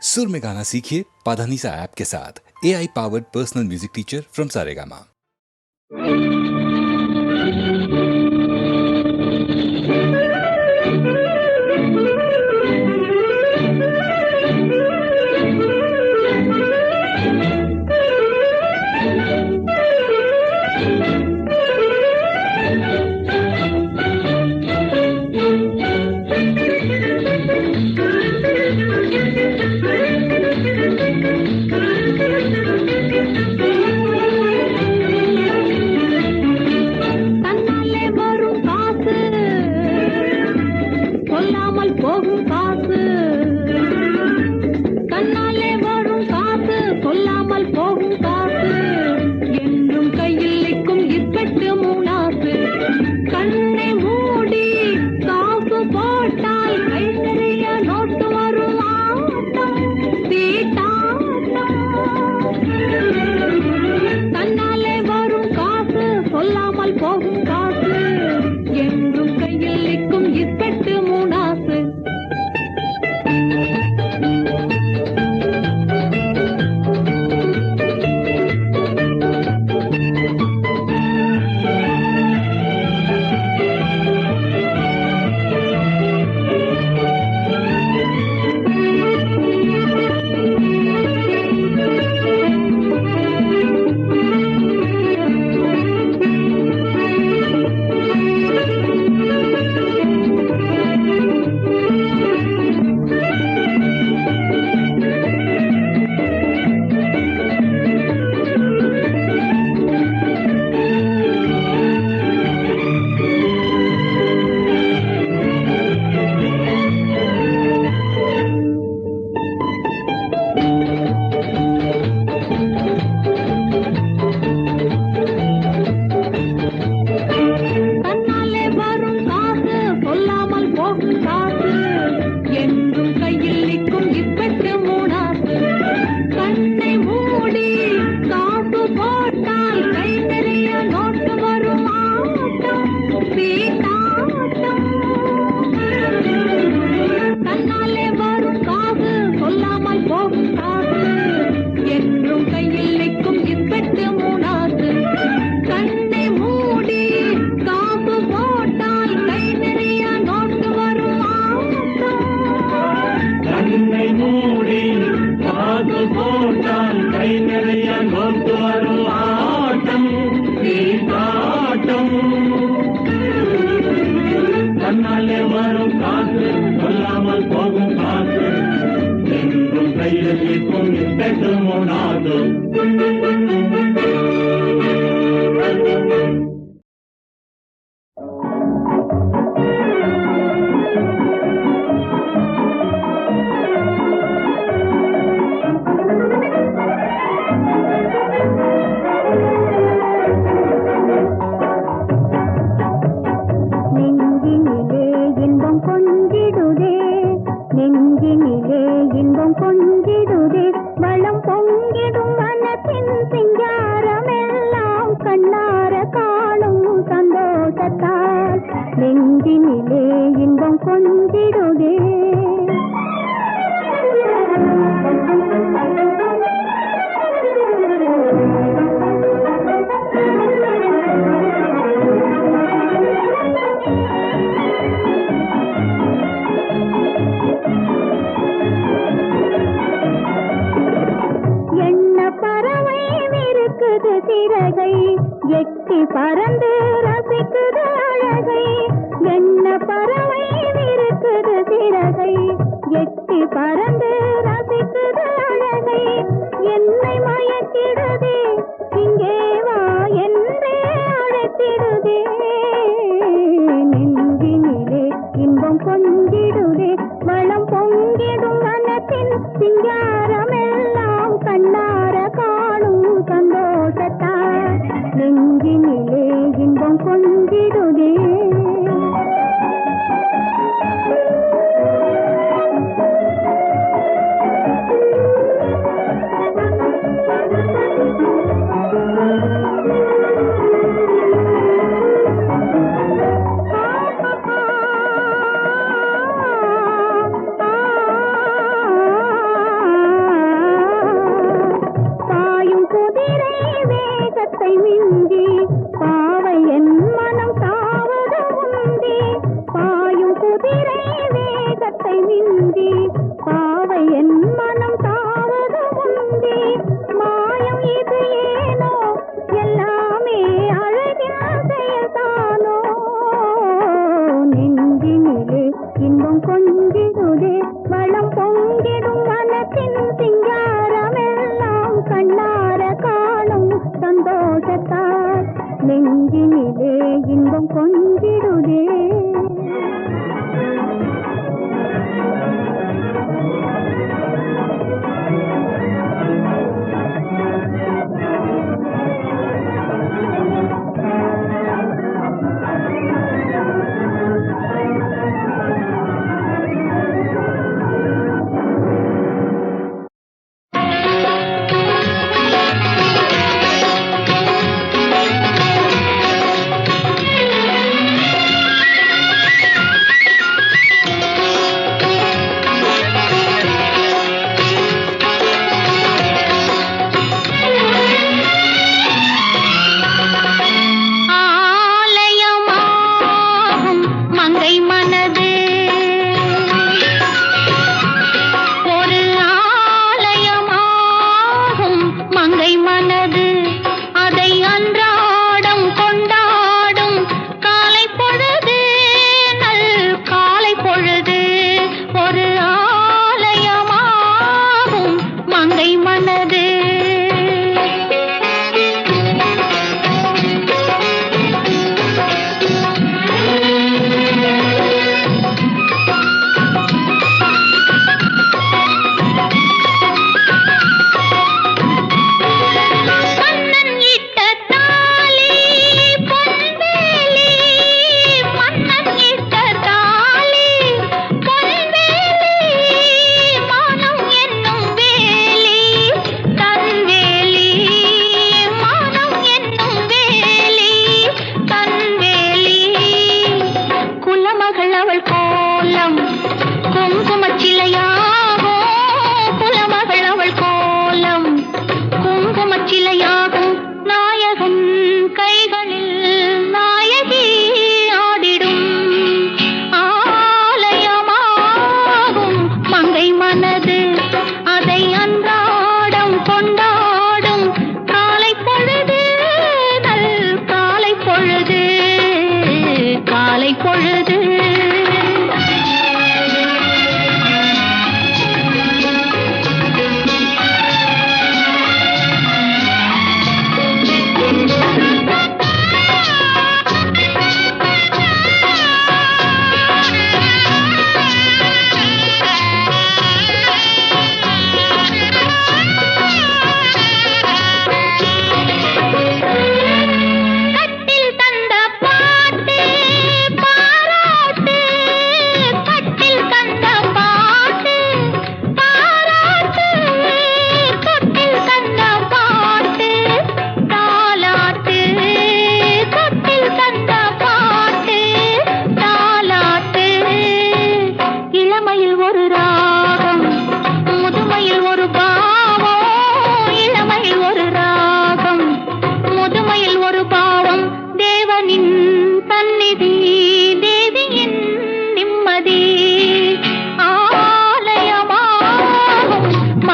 सुर में गाना सीखिए पाधानीसा ऐप के साथ। AI powered personal music teacher from Saregama.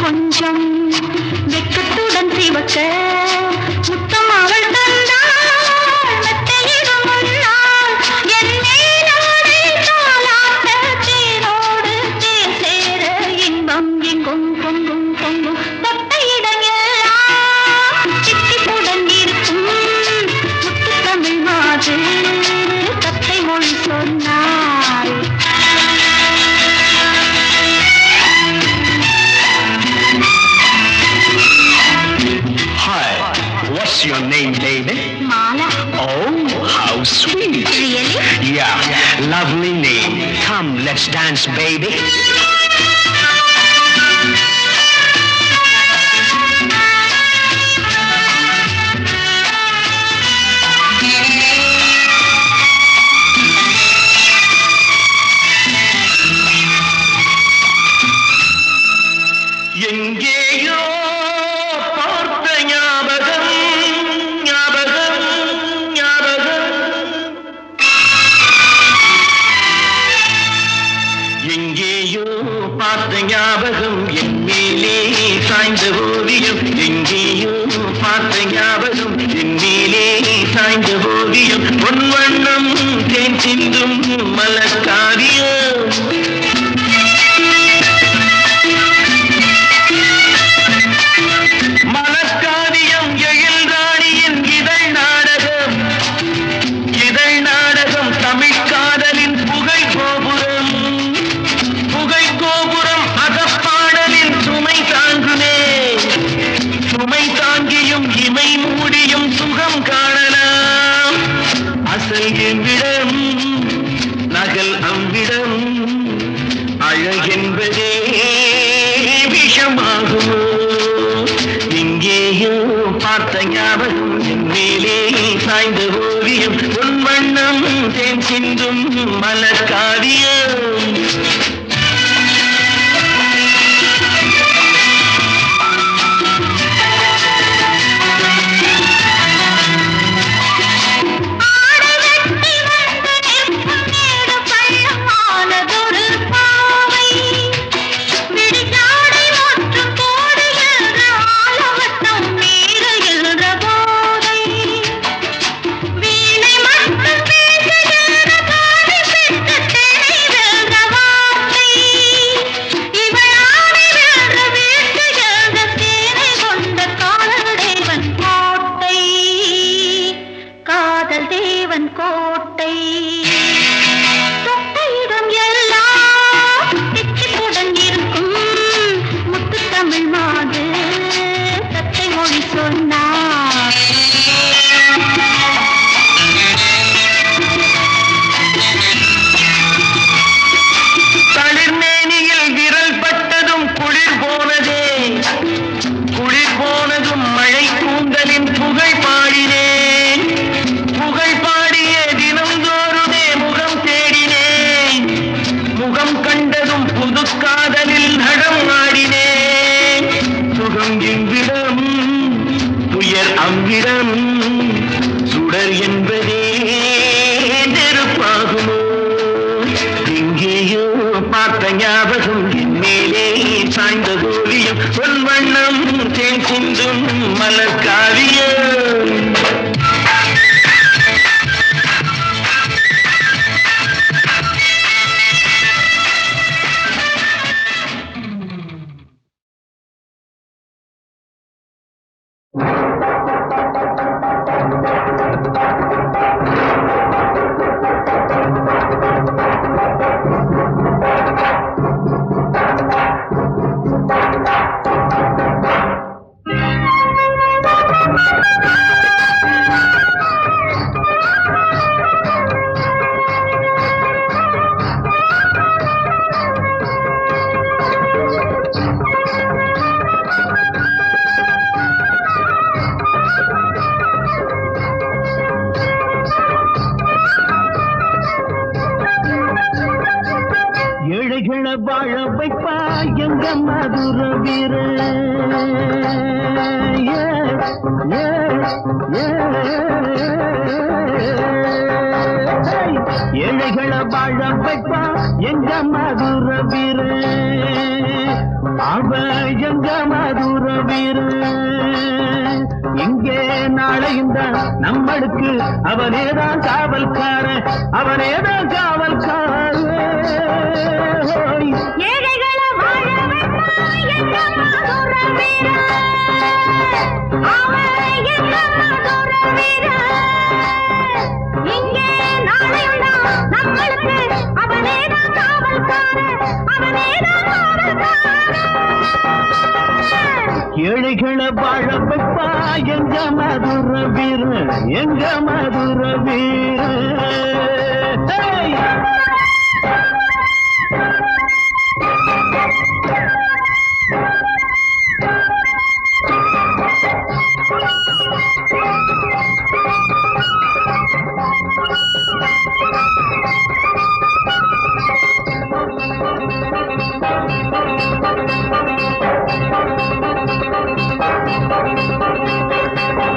கொஞ்சம் வெக்கத்துடன் சிவக்க முத்தமா What's your name, baby? Mala. Oh, how sweet. Really? Yeah, lovely name. Come, let's dance, baby. எங்கேயோ பார்த்த ஞாபகம் ஞாபகம் ஞாபகம் எங்கேயோ பார்த்த ஞாபகம் என் மேலே சாய்ந்த ஓவியம் எங்கேயோ பார்த்த ஞாபகம் என் மேலே சாய்ந்த ஓவியம் பொன் வண்ணம் தேன் சிந்தும் மலர்காவியம் நகல் அவ்விடம் அழகென்பதே விஷமாகுமோ எங்கேயோ பார்த்த ஞாபகம் என் மேலே சாய்ந்த ஓவியம் உன் வண்ணம் தேன் சிந்தும் மலர்காவியம் அவ்விடம் சுடர் என்பதே நெருப்பாகுமோ எங்கேயோ பார்த்த ஞாபகம் என் மேலே சாய்ந்த ஓவியம் பொன் வண்ணம் தேன் சிந்தும் மலர்காவியம் வாழ வைப்பா எங்க மதுர வீர ஏழைகளை வாழ வைப்பா எங்க மதுர வீர அவ எங்க மதுர வீர இங்கே நாளையும் தான் நம்மளுக்கு அவனேதான் காவல்காரன் அவனேதான் காவல்காரன் ஏழைகளை வாழ வைப்பா எங்க மதுர வீர அவ எங்க மதுர வீர இங்கே நாளையும் தான் நம்மளுக்கு அவனேதான் காவல்காரன் அவனேதான் காவல்காரன் ஏழைகளை வாழ வைப்பா எங்க மதுர வீர எங்க மதுர வீர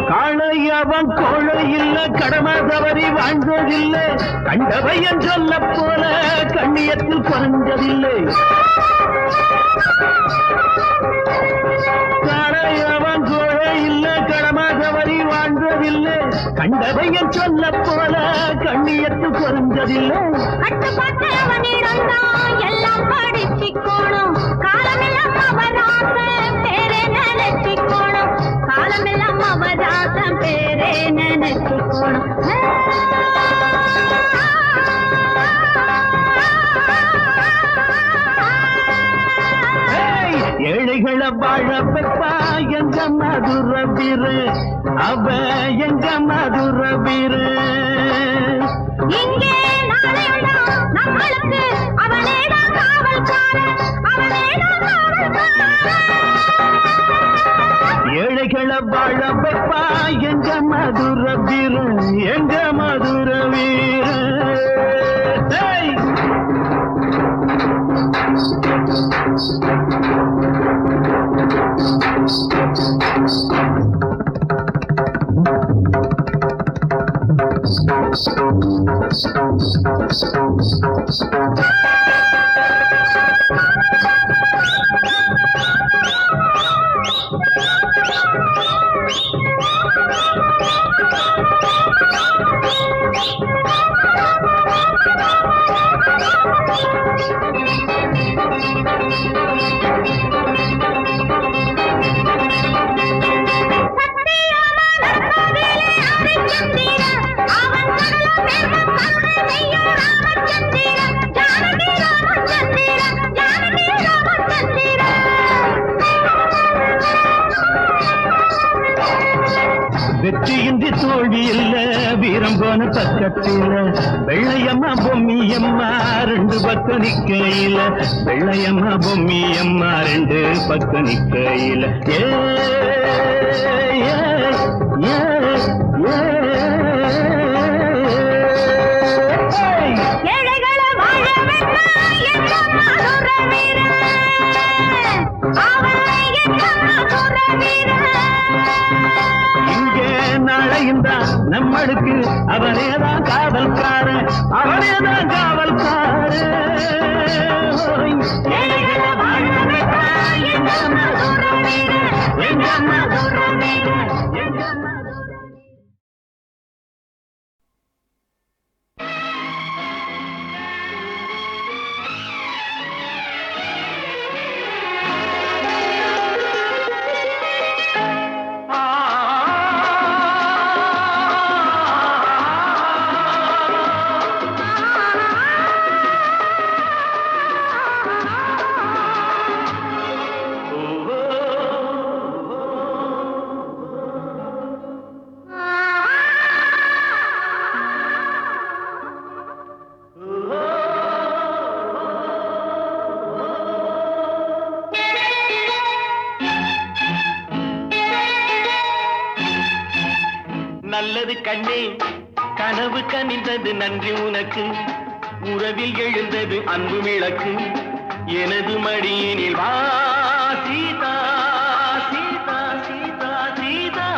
காளையவன் கோழை இல்ல கடமை தவறி வாழ்ந்ததில்லை கண்டவையன் சொல்ல போல கண்ணியத்தில் குறைஞ்சதில்லை காளையவன் கோழை இல்ல கடமை தவறி வாழ்ந்ததில்லை கண்டவையன் சொல்ல போல கண்ணியத்தில் குறைஞ்சதில்லை எல்லாம் படிச்சுக்கோணும் காலமெல்லாம் அவராசம் பேரே நினைச்சுக்கோணும் காலமெல்லாம் அவராசம் பேரே நினைச்சுக்கோணும் ஏழைகளை வாழ பெப்பா எங்க மதுர வீரு அவ எங்க மதுர வீரு இங்கே நாளையுள்ளா நம்மளுக்கு அவனேதான் காவல்காரன் அவனேதான் காவல்காரன் ஏழைகளை வாழ பெப்பா எங்க மதுர வீரு எங்க மதுர வீரு வெற்றியின்றி தோல்வி இல்ல வீரம் போன பக்கத்தில வெள்ளையம்மா பொம்மியம்மா ரெண்டு பக்கம் நிக்கையில வெள்ளையம்மா பொம்மியம்மா ரெண்டு பக்கம் நிக்கையில நம்மளுக்கு அவனேதான் காவல்காரன் அவனேதான் காவல்காரன் நல்லது கண்ணே கனவு கனிந்தது நன்றி உனக்கு உறவில் எழுந்தது அன்பு விளக்கு எனது மடியினில் வா சீதா சீதா சீதா சீதா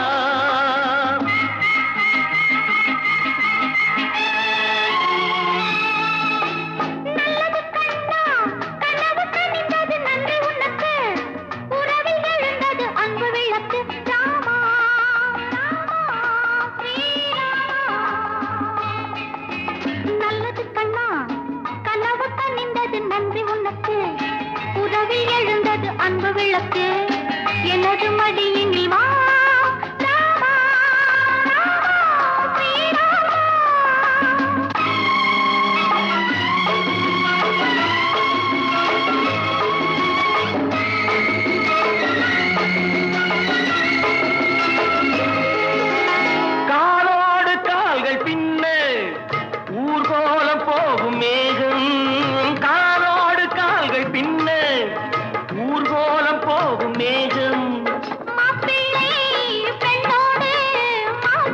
நன்றி உனக்கு உறவில் எழுந்தது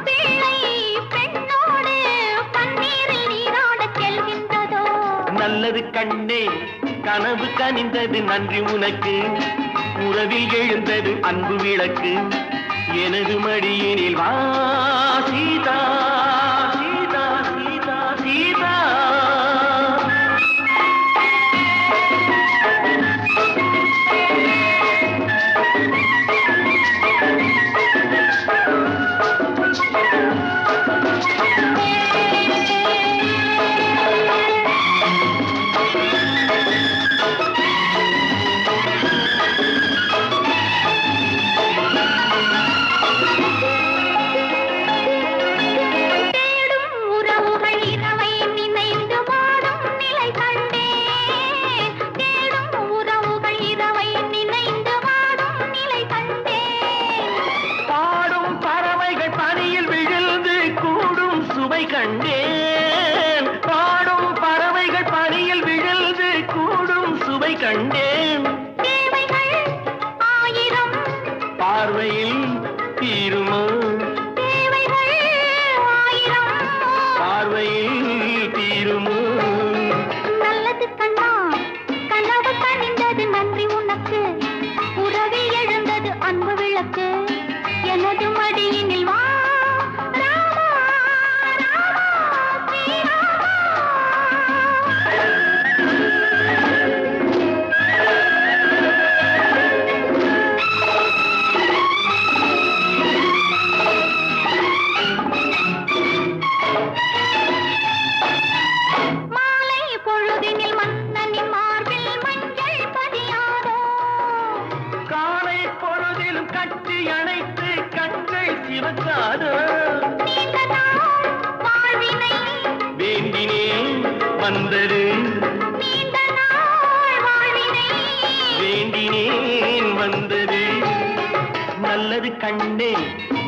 பிள்ளை பெண்ணோடு பன்னீரில் நீராடச் செல்கின்றதோ நல்லது கண்ணே கனவு கனிந்தது நன்றி உனக்கு உறவில் எழுந்தது அன்பு விளக்கு எனது மடியினில் வா சீதா சீதா சீதா சீதா தேடும் உறவுகள் இரவை நினைந்து வாடும் நிலை கண்டேன் தேடும் உறவுகள் இரவை நினைந்து வாடும் நிலை கண்டேன் பாடும் பறவைகள் பனியில் விழுந்து கூடும் சுவை கண்டேன் பாடும் பறவைகள் பனியில் விழுந்து கூடும் சுவை கண்டேன் தேவைகள் ஆயிரம் பார்வையில் தீருமோ தேவைகள் ஆயிரம் பார்வையில் தீருமோ நல்லது கண்ணா கனவு கனிந்தது நன்றி உனக்கு உறவில் எழுந்தது அன்பு விளக்கு எனது மடியினில் வா ராமா ராமா ஸ்ரீராமா மாலை பொழுதினில் மன்னனின் மார்பில் மஞ்சள் பதியாதோ காலை பொழுதிலும் கட்டி அணைத்து கண்கள் சிவக்காதோ நீண்ட நாள் வாழ்வினை வேண்டினேன் வந்தது நீண்ட நாள் வாழ்வினை வேண்டினேன் வந்தது நல்லது கண்ணே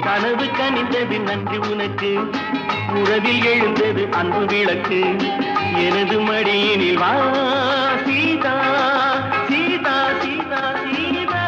கனவு கனிந்தது நன்றி உனக்கு உறவில் எழுந்தது அன்பு விளக்கு எனது மடியினில் வா சீதா சீதா சீதா சீதா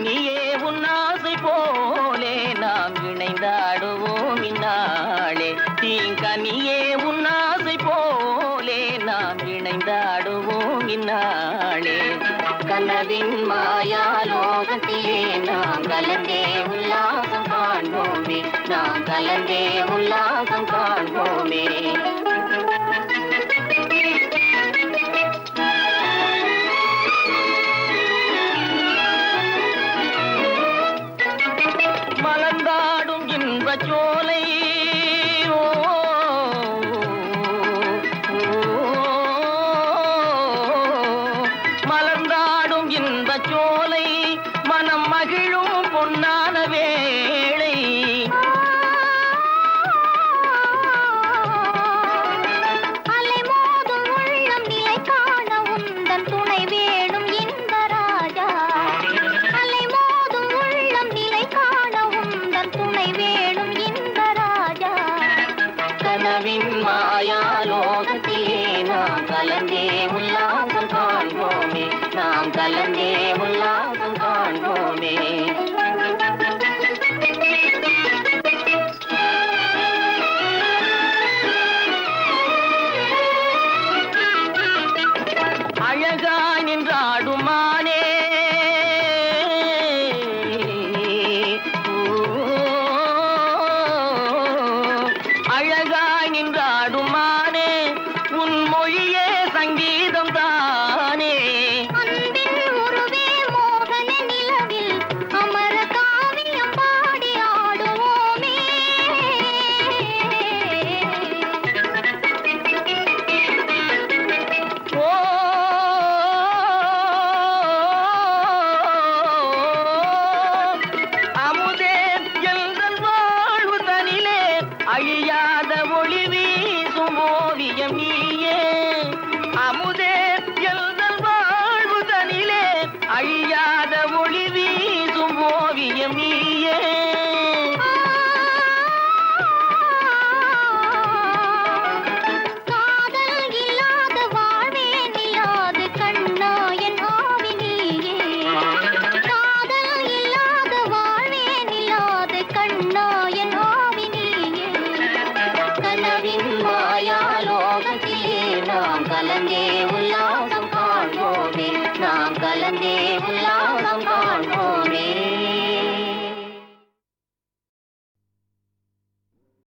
கனியே உன்னாசை போலே நாம் இணைந்தாடுவோம் இந்நாளே தீங்கனியே உன்னாசை போலே நாம் இணைந்தாடுவோம் இந்நாளே கனவின் மாயாலோகத்திலே நாம் கலந்தே உல்லாசம் காண்போமே நாம் கலந்தே உல்லாசம் காண்போமே மலர்ந்தாடும் இன்பச் சோலை மலர்ந்தாடும் இன்பச் சோலை மனம் மகிழும் பொன்னான வேளை அலைமோதும் உள்ளம் நிலை காண உந்தன் துணை வேணும் இந்த ராஜா அலைமோதும் உள்ளம் நிலை காண உந்தன் துணை வேணும் இந்த ராஜா கனவின் மாயாலோகத்திலே நாம் கலந்தே உல்லாசம் காண்போமே நாம் கலந்தே உல்லாசம் காண்போமே அழகாய் நின்றாடும் மானே அழகாய் நின்றாடும் மானே உன் மொழியே சங்கீதம் தானே அன்பின் உருவே மோகன நிலவில் அமர காவியம் பாடி ஆடுவோமே ஓ அமுதே எங்கள் வாழ்வு தனிலே அழியாத ஒளி வீசும் ஓவியம் நீயே அமுதே எங்கள் வாழ்வு தனிலே அழியாத ஒளி வீசும் ஓவியம் நீயே காதல் இல்லாத வாழ்வே நில்லாது கண்ணா என் ஆவி நீயே காதல் இல்லாத வாழ்வே நில்லாது கண்ணா என் ஆவி நீயே கனவின் மாயாலோகத்திலே நாம் கலந்தே உல்லாசம்